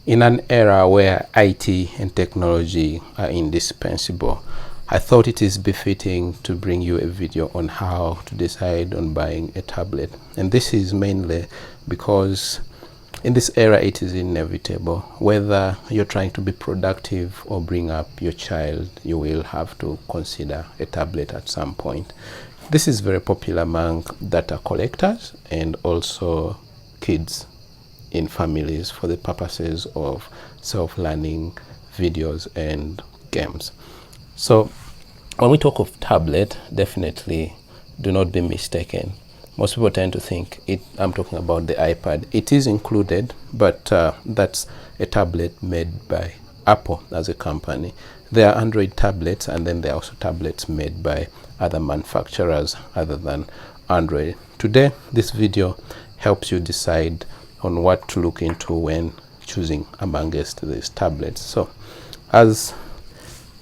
In an era where IT and technology are indispensable, I thought it is befitting to bring you a video on how to decide on buying a tablet. And this is mainly because in this era it is inevitable. Whether you're trying to be productive or bring up your child, you will have to consider a tablet at some point. This is very popular among data collectors and also kids in families for the purposes of self-learning videos and games. So when we talk of tablet, definitely do not be mistaken. Most people tend to think I'm talking about the iPad. It is included, but that's a tablet made by Apple as a company. There are Android tablets, and then there are also tablets made by other manufacturers other than Android. Today, this video helps you decide on what to look into when choosing amongst these tablets. So, as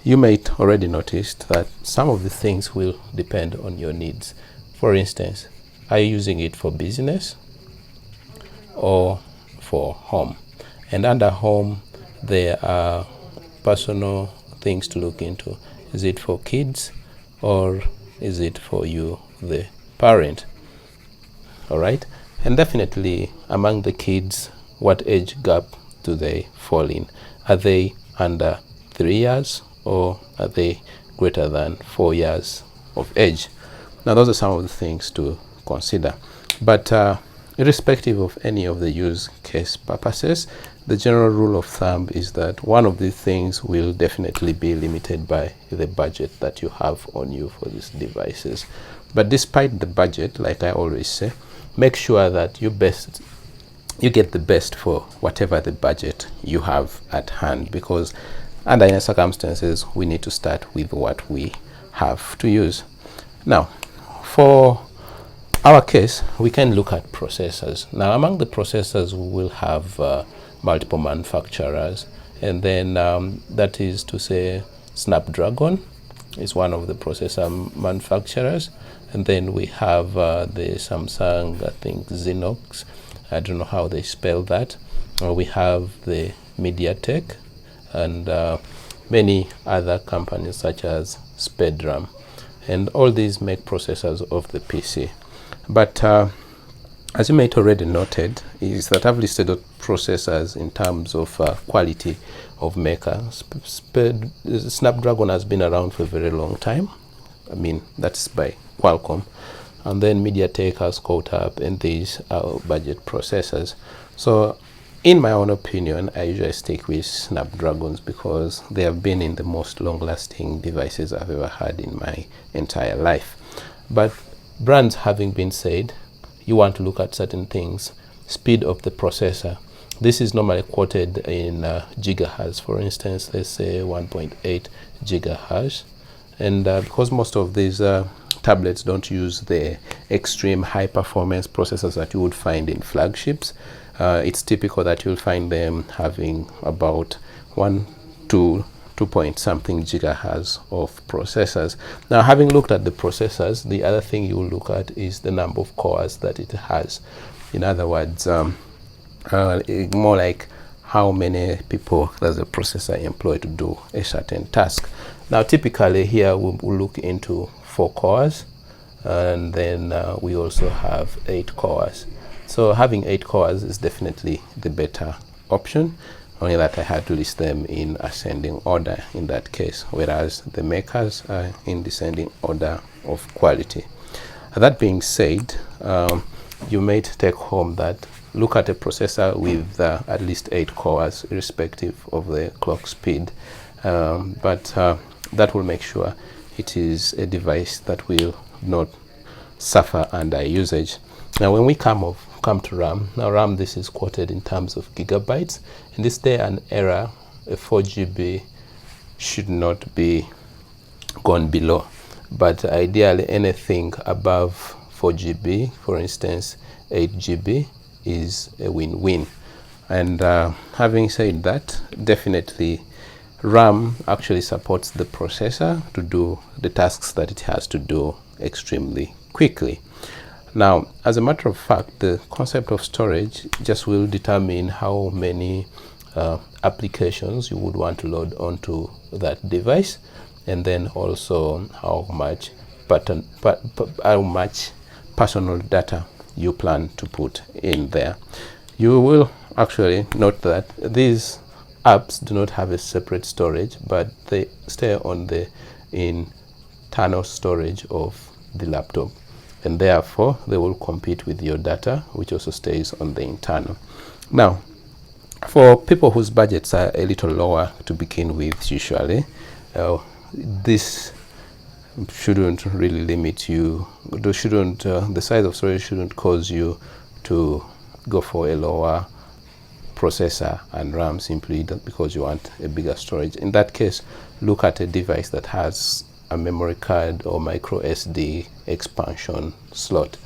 you might already noticed that some of the things will depend on your needs. For instance, are you using it for business or for home? And under home, there are personal things to look into. Is it for kids or is it for you, the parent? All right. And definitely among the kids, what age gap do they fall in? Are they under 3 years or are they greater than 4 years of age? Now, those are some of the things to consider. But irrespective of any of the use case purposes, the general rule of thumb is that one of these things will definitely be limited by the budget that you have on you for these devices. But despite the budget, like I always say, make sure that you get the best for whatever the budget you have at hand, because under any circumstances we need to start with what we have to use. Now, for our case, we can look at processors. Now, among the processors, we will have multiple manufacturers, and then that is to say Snapdragon is one of the processor manufacturers, and then we have the Samsung, I think Zenox, I don't know how they spell that. We have the MediaTek and many other companies such as Spedram, and all these make processors of the PC. But as you might already noted, is that I've listed processors in terms of quality of maker. Snapdragon has been around for a very long time. I mean, that's by Qualcomm. And then MediaTek has caught up, and these are budget processors. So in my own opinion, I usually stick with Snapdragons because they have been in the most long-lasting devices I've ever had in my entire life. But brands having been said, you want to look at certain things. Speed of the processor. This is normally quoted in gigahertz. For instance, let's say 1.8 gigahertz. And because most of these tablets don't use the extreme high performance processors that you would find in flagships, it's typical that you'll find them having about 1 to 2 point something gigahertz of processors. Now, having looked at the processors, the other thing you will look at is the number of cores that it has. In other words, more like how many people does the processor employ to do a certain task. Now, typically here we'll look into 4 cores, and then we also have 8 cores. So having 8 cores is definitely the better option, only that I had to list them in ascending order in that case, whereas the makers are in descending order of quality. That being said, you might take home that look at a processor with at least 8 cores, irrespective of the clock speed, but that will make sure it is a device that will not suffer under usage. Now, when we come to RAM, now RAM, this is quoted in terms of gigabytes. In this day and era, a 4 GB should not be gone below, but ideally anything above 4 GB, for instance 8 GB, is a win-win. And having said that, definitely RAM actually supports the processor to do the tasks that it has to do extremely quickly. Now, as a matter of fact, the concept of storage just will determine how many applications you would want to load onto that device, and then also how much personal data you plan to put in there. You will actually note that these apps do not have a separate storage, but they stay on the internal storage of the laptop, and therefore they will compete with your data, which also stays on the internal. Now, for people whose budgets are a little lower to begin with, usually this shouldn't really limit you. The size of storage shouldn't cause you to go for a lower processor and RAM simply because you want a bigger storage. In that case, look at a device that has a memory card or micro SD expansion slot,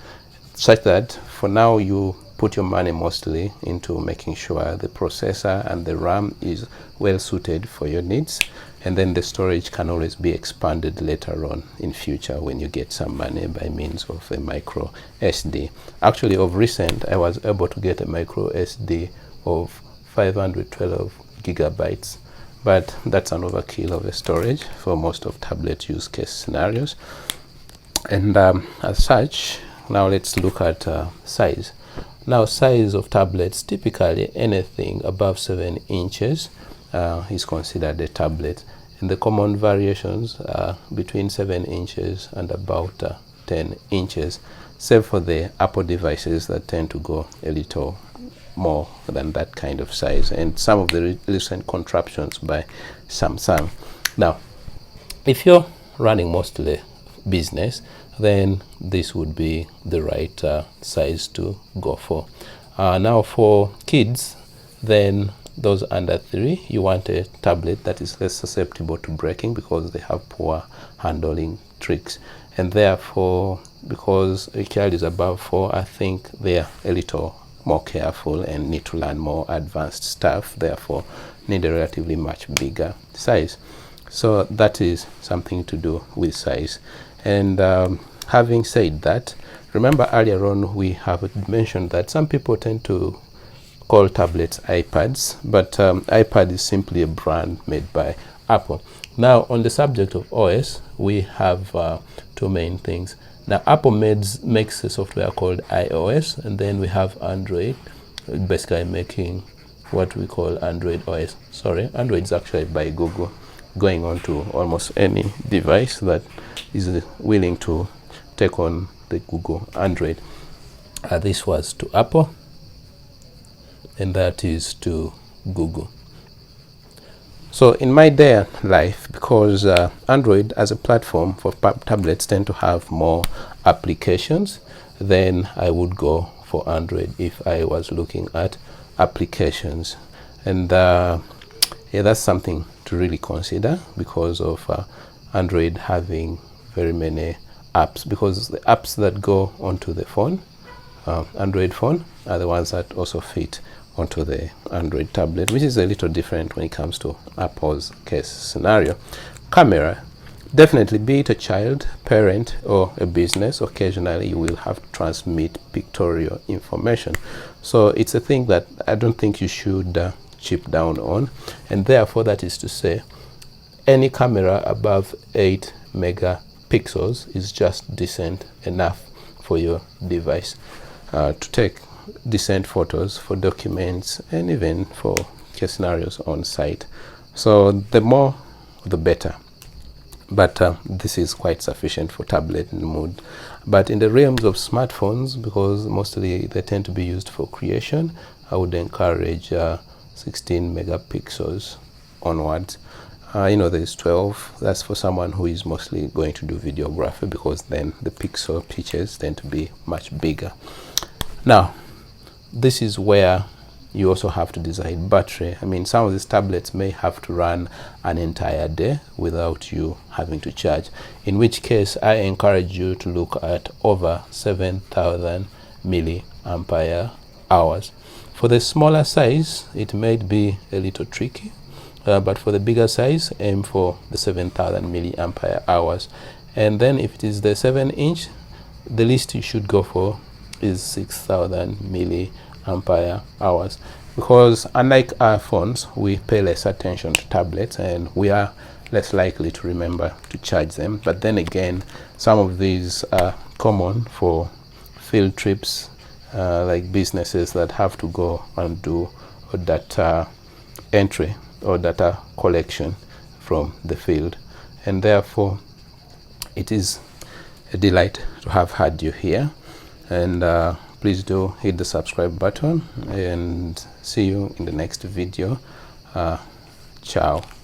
such that for now you put your money mostly into making sure the processor and the RAM is well suited for your needs, and then the storage can always be expanded later on in future when you get some money by means of a micro SD. Actually, of recent, I was able to get a micro SD of 512 gigabytes, but that's an overkill of a storage for most of tablet use case scenarios. And as such, now let's look at size. Now, size of tablets, typically anything above 7 inches is considered a tablet, and the common variations are between 7 inches and about 10 inches, save for the Apple devices that tend to go a little more than that kind of size, and some of the recent contraptions by Samsung. Now, if you're running mostly business, then this would be the right size to go for. Now, for kids, then those under 3, you want a tablet that is less susceptible to breaking because they have poor handling tricks, and therefore, because a child is above 4, I think they are a little more careful and need to learn more advanced stuff, therefore need a relatively much bigger size. So that is something to do with size. And having said that, remember earlier on we have mentioned that some people tend to call tablets iPads, but iPad is simply a brand made by Apple. Now, on the subject of OS, we have two main things. Now, Apple makes a software called iOS, and then we have Android, basically making what we call Android OS. Sorry, Android is actually by Google, going on to almost any device that is willing to take on the Google Android. This was to Apple, and that is to Google. So in my day life, because Android as a platform for tablets tend to have more applications, then I would go for Android if I was looking at applications. And yeah, that's something to really consider because of Android having very many apps, because the apps that go onto the phone, Android phone, are the ones that also fit onto the Android tablet, which is a little different when it comes to Apple's case scenario. Camera, definitely, be it a child, parent, or a business, occasionally you will have to transmit pictorial information. So it's a thing that I don't think you should chip down on, and therefore that is to say any camera above 8 megapixels is just decent enough for your device to take decent photos, for documents, and even for case scenarios on site. So the more the better, but this is quite sufficient for tablet mode. But in the realms of smartphones, because mostly they tend to be used for creation, I would encourage 16 megapixels onwards. There's 12. That's for someone who is mostly going to do videography, because then the pixel pitches tend to be much bigger. Now, this is where you also have to decide battery. I mean, some of these tablets may have to run an entire day without you having to charge, in which case I encourage you to look at over 7,000 milliampere hours. For the smaller size, it may be a little tricky, but for the bigger size, aim for the 7,000 milliampere hours. And then if it is the 7-inch, the least you should go for is 6,000 milliampere hours. because unlike our phones, we pay less attention to tablets and we are less likely to remember to charge them. But then again, some of these are common for field trips, like businesses that have to go and do data entry or data collection from the field, and therefore it is a delight to have had you here. And please do hit the subscribe button, and see you in the next video. Ciao.